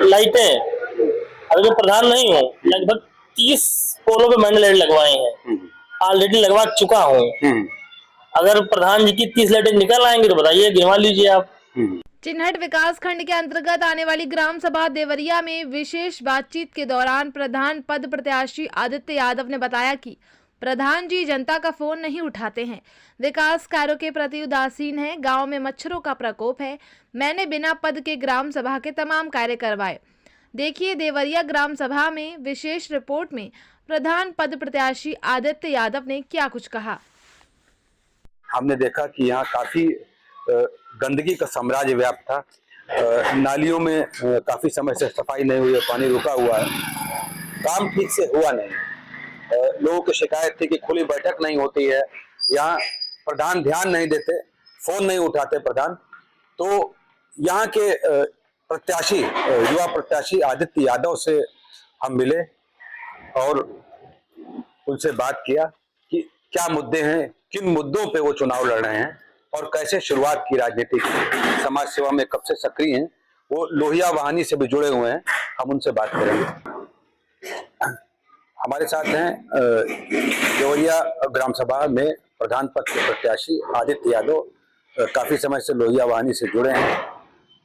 लाइटें अगर मैं प्रधान नहीं हूँ, लगभग 30 पोलों पे मैंने लाइट लगवाई हैं, ऑलरेडी लगवा चुका हूँ। अगर प्रधान जी की 30 लाइटें निकल आएंगी तो बताइए, गिनवा लीजिए आप। चिनहट विकास खंड के अंतर्गत आने वाली ग्राम सभा देवरिया में विशेष बातचीत के दौरान प्रधान पद प्रत्याशी आदित्य यादव ने बताया कि प्रधान जी जनता का फोन नहीं उठाते हैं, विकास कार्यों के प्रति उदासीन हैं, गांव में मच्छरों का प्रकोप है। मैंने बिना पद के ग्राम सभा के तमाम कार्य करवाए। देखिए देवरिया ग्राम सभा में विशेष रिपोर्ट में प्रधान पद प्रत्याशी आदित्य यादव ने क्या कुछ कहा। हमने देखा कि यहाँ काफी गंदगी का साम्राज्य व्याप्त था। नालियों में काफी समय से सफाई नहीं हुई है, पानी रुका हुआ है, काम ठीक से हुआ नहीं। लोगों की शिकायत थी कि खुली बैठक नहीं होती है, यहाँ प्रधान ध्यान नहीं देते, फोन नहीं उठाते प्रधान। तो यहाँ के प्रत्याशी, युवा प्रत्याशी आदित्य यादव से हम मिले और उनसे बात किया कि क्या मुद्दे हैं, किन मुद्दों पे वो चुनाव लड़ रहे हैं और कैसे शुरुआत की राजनीति की, समाज सेवा में कब से सक्रिय हैं, वो लोहिया वाहनी से भी जुड़े हुए हैं। हम उनसे बात करेंगे। हमारे साथ हैं देवरिया ग्राम सभा में प्रधान पद के प्रत्याशी आदित्य यादव, काफी समय से लोहिया वाहनी से जुड़े हैं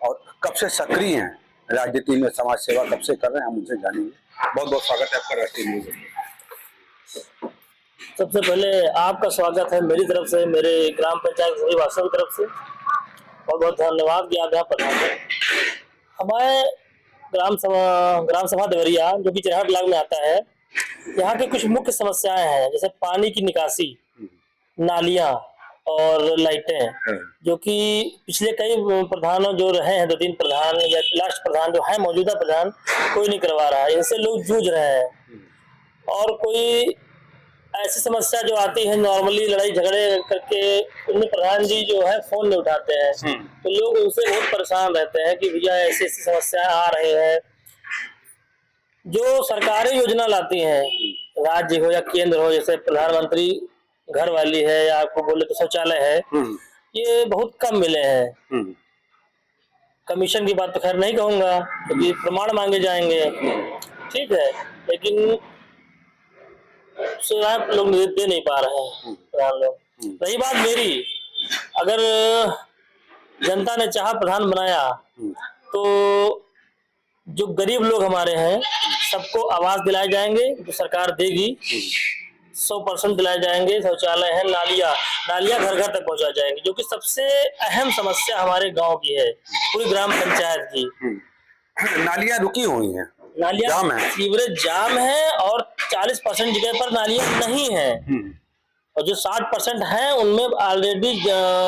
और कब से सक्रिय हैं राजनीति में, समाज सेवा कब से कर रहे हैं, हम उनसे जानेंगे। बहुत बहुत स्वागत है आपका राष्ट्रीय न्यूज़ में। सबसे पहले आपका स्वागत है मेरी तरफ से, मेरे ग्राम पंचायत सभी वासियों की तरफ से बहुत बहुत धन्यवाद कि आप यहाँ पर आए। हमारे ग्राम सभा देवरिया जो कि चिनहट ब्लॉक में आता है, यहाँ की कुछ मुख्य समस्याएं हैं, जैसे पानी की निकासी, नालियां और लाइटें, जो कि पिछले कई प्रधानों जो रहे हैं, 2-3 प्रधान या लास्ट प्रधान जो है, मौजूदा प्रधान कोई नहीं करवा रहा है, इनसे लोग जूझ रहे हैं। और कोई ऐसी समस्या जो आती है नॉर्मली लड़ाई झगड़े करके, उनमें प्रधान जी जो है फोन नहीं उठाते हैं, तो लोग उनसे बहुत परेशान रहते हैं कि भैया ऐसी ऐसी समस्याएं आ रही हैं। जो सरकारी योजना लाती हैं, राज्य हो या केंद्र हो, जैसे प्रधानमंत्री घर वाली है या आपको बोले तो शौचालय है, ये बहुत कम मिले हैं। कमीशन की बात तो खैर नहीं कहूंगा क्योंकि प्रमाण मांगे जाएंगे, ठीक है, लेकिन सुविधाएं लोग दे नहीं पा रहे हैं प्रधान लोग। रही बात मेरी, अगर जनता ने चाहा प्रधान बनाया तो जो गरीब लोग हमारे हैं सबको आवास दिलाए जाएंगे, जो सरकार देगी 100% दिलाए जाएंगे। शौचालय है, नालियां घर घर तक पहुंचा जाएंगी, जो कि सबसे अहम समस्या हमारे गांव की है, पूरी ग्राम पंचायत की। नालियां रुकी हुई हैं, नालियां सीवरेज जाम है और 40% जगह पर नालियां नहीं है, और जो 60% है उनमें ऑलरेडी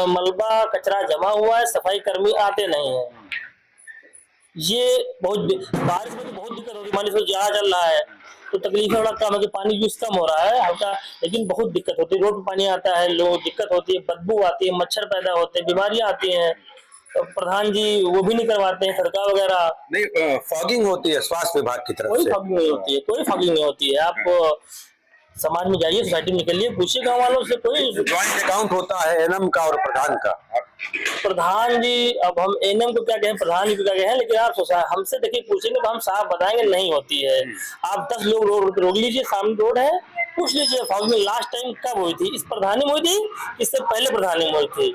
मलबा कचरा जमा हुआ है, सफाई कर्मी आते नहीं है। ये बहुत बारिश में तो बहुत दिक्कत होती है, मान लीजिए जहाँ चल रहा है तो तकलीफ थोड़ा कम है कि पानी यूज कम हो रहा है हल्का, लेकिन बहुत दिक्कत होती है। रोड पे पानी आता है, लोग दिक्कत होती है, बदबू आती है, मच्छर पैदा होते हैं, बीमारियां आती हैं। तो प्रधान जी वो भी नहीं करवाते हैं, सड़का वगैरह नहीं, फॉगिंग होती है स्वास्थ्य विभाग की तरफ से। कोई फॉगिंग नहीं होती है, कोई फॉगिंग नहीं होती है। आप समाज में जाइए, सोसाइटी में निकलिए, पूछिए गाँव वालों से। कोई ज्वाइंट अकाउंट होता है एनएम का और प्रधान का। प्रधान जी, अब हम एनएम को क्या कहें, प्रधान जी को क्या कहें, लेकिन आप हमसे देखिए पूछेंगे तो हम साफ बताएंगे नहीं होती है। आप 10 लोग रोक लीजिए, सामने रोड है, पूछ लीजिए फॉगिंग लास्ट टाइम कब हुई थी, इस प्रधानी में हुई थी, इससे पहले प्रधानी में हुई थी।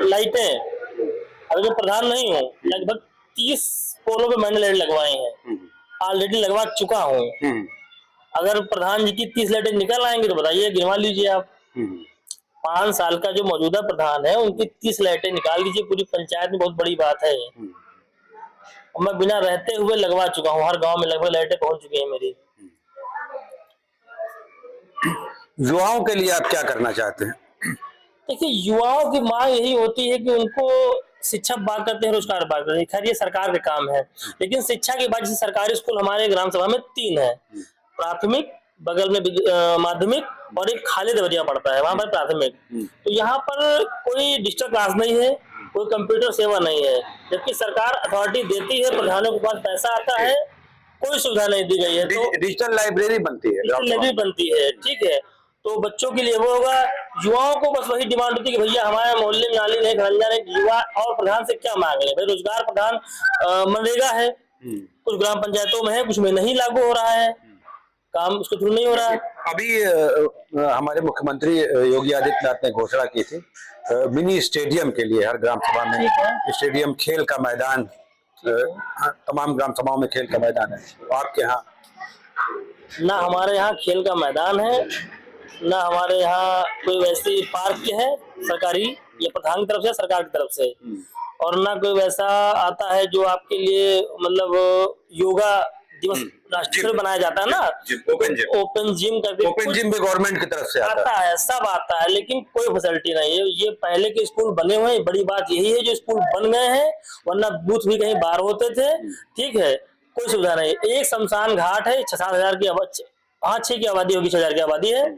लाइटें अगर मैं प्रधान नहीं हूँ, लगभग 30 पोलों पे मैंने लाइट लगवाई हैं, ऑलरेडी लगवा चुका हूँ। अगर प्रधान जी की 30 लाइटें निकल आएंगी तो बताइए, गिनवा लीजिए आप। 5 साल का जो मौजूदा प्रधान है उनकी 30 लाइटें निकाल लीजिए, पूरी पंचायत में बहुत बड़ी बात है। और मैं बिना रहते हुए लगवा चुका हूँ, हर गांव में लगभग लाइटें पहुंच चुकी हैं मेरी। युवाओं के लिए आप क्या करना चाहते हैं? देखिए, युवाओं की मांग यही होती है कि उनको शिक्षा बात करते हैं, रोजगार बात करते हैं, खैर ये सरकार का काम है, लेकिन शिक्षा के बाद जैसे सरकारी स्कूल हमारे ग्राम सभा में 3 है, प्राथमिक, बगल में माध्यमिक और एक खाली देवरिया पड़ता है, वहां पर प्राथमिक। तो यहाँ पर कोई डिजिटल क्लास नहीं है, कोई कंप्यूटर सेवा नहीं है, जबकि सरकार अथॉरिटी देती है, प्रधानों के पास पैसा आता है, कोई सुविधा नहीं दी गई है। तो डिजिटल लाइब्रेरी बनती है, ठीक है, तो बच्चों के लिए वो होगा, युवाओं को बस वही डिमांड होती है कि भैया हमारे मोहल्ले में नाली नहीं, खरंजा नहीं। युवा और प्रधान से क्या मांग ले भाई? रोजगार प्रधान मनरेगा है, कुछ ग्राम पंचायतों में है, कुछ में नहीं लागू हो रहा है, काम उसके थ्रू नहीं हो रहा है। अभी हमारे मुख्यमंत्री योगी आदित्यनाथ ने घोषणा की थी मिनी स्टेडियम के लिए हर ग्राम सभा में स्टेडियम, खेल का मैदान, तमाम ग्राम सभाओं में खेल का मैदान है। तो आपके यहाँ ना हमारे यहाँ खेल का मैदान है, ना हमारे यहाँ कोई वैसी पार्क है सरकारी, ये प्रधान की तरफ से, सरकार की तरफ से, और ना कोई वैसा आता है जो आपके लिए मतलब योगा दिवस राष्ट्रीय बनाया जाता है ना, ओपन जिम करके, ओपन जिम भी गवर्नमेंट की तरफ से आता है, सब आता है, लेकिन कोई फैसिलिटी नहीं है। ये पहले के स्कूल बने हुए हैं, बड़ी बात यही है जो स्कूल बन गए हैं, वरना बूथ भी कहीं बाहर होते थे, ठीक है, कोई सुविधा नहीं। एक शमशान घाट है, 6-7 हजार की आबादी, 5-6 की आबादी होगी, 6 हजार की आबादी है।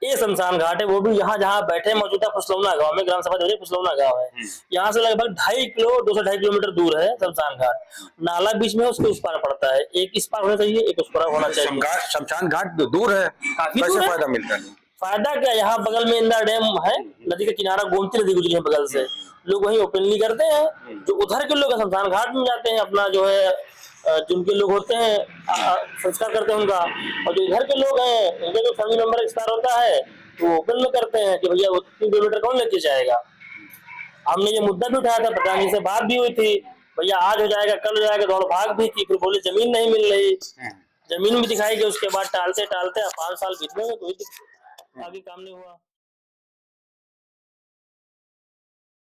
ये शमशान घाट है, वो भी यहाँ जहाँ बैठे मौजूदा फुसलौना गांव में, ग्राम सभा देवरिया फुसलौना गांव है, यहाँ से लगभग 2.5 किलोमीटर दूर है शमशान घाट। नाला बीच में उसके उस पार पड़ता है, एक इस पार होना चाहिए, एक उस पार होना चाहिए। शमशान घाट दूर है, काफी दूर है। फायदा मिलता है? फायदा क्या, यहाँ बगल में इंदिरा डैम है, नदी का किनारा, गोमती नदी गुजरी है बगल से, लोग वहीं ओपनली करते हैं। जो उधर के लोग शमशान घाट में जाते हैं, अपना जो है जिनके लोग होते हैं संस्कार करते हैं उनका, और जो इधर के लोग हैं उनके जो फैमिली मेंबर एक्सपायर होता है तो वो ओपन में करते हैं कि भैया 3 किलोमीटर कौन लेके जाएगा। हमने ये मुद्दा भी उठाया था, प्रधान जी से बात भी हुई थी, भैया आज हो जाएगा, कल हो जाएगा, दौड़ भाग भी की, फिर बोले जमीन नहीं मिल रही, जमीन भी दिखाई गई, उसके बाद टालते टालते 5 साल बीत गए, कोई आगे काम नहीं हुआ।